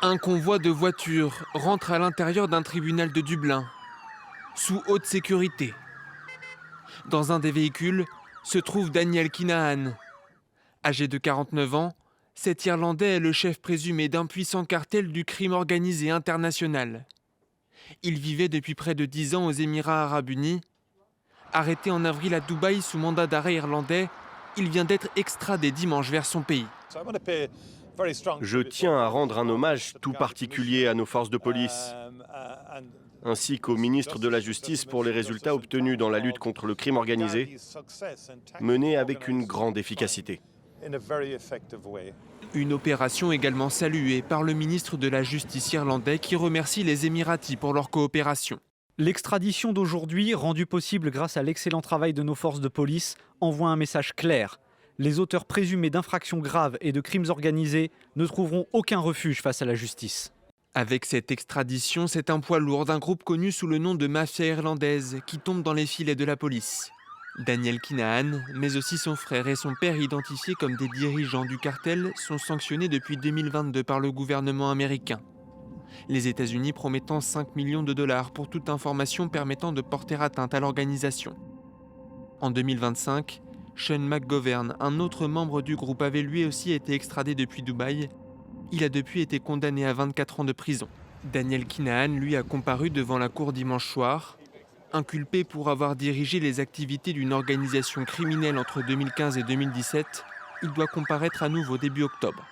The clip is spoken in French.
Un convoi de voitures rentre à l'intérieur d'un tribunal de Dublin, sous haute sécurité. Dans un des véhicules se trouve Daniel Kinahan. Âgé de 49 ans, cet Irlandais est le chef présumé d'un puissant cartel du crime organisé international. Il vivait depuis près de 10 ans aux Émirats arabes unis. Arrêté en avril à Dubaï sous mandat d'arrêt irlandais, il vient d'être extradé dimanche vers son pays. Je tiens à rendre un hommage tout particulier à nos forces de police, ainsi qu'au ministre de la Justice pour les résultats obtenus dans la lutte contre le crime organisé, menés avec une grande efficacité. Une opération également saluée par le ministre de la Justice irlandais qui remercie les Émiratis pour leur coopération. L'extradition d'aujourd'hui, rendue possible grâce à l'excellent travail de nos forces de police, envoie un message clair. Les auteurs présumés d'infractions graves et de crimes organisés ne trouveront aucun refuge face à la justice. Avec cette extradition, c'est un poids lourd d'un groupe connu sous le nom de mafia irlandaise qui tombe dans les filets de la police. Daniel Kinahan, mais aussi son frère et son père identifiés comme des dirigeants du cartel, sont sanctionnés depuis 2022 par le gouvernement américain. Les États-Unis promettant 5 millions de dollars pour toute information permettant de porter atteinte à l'organisation. En 2025, Sean McGovern, un autre membre du groupe, avait lui aussi été extradé depuis Dubaï. Il a depuis été condamné à 24 ans de prison. Daniel Kinahan, lui, a comparu devant la cour dimanche soir. Inculpé pour avoir dirigé les activités d'une organisation criminelle entre 2015 et 2017, il doit comparaître à nouveau début octobre.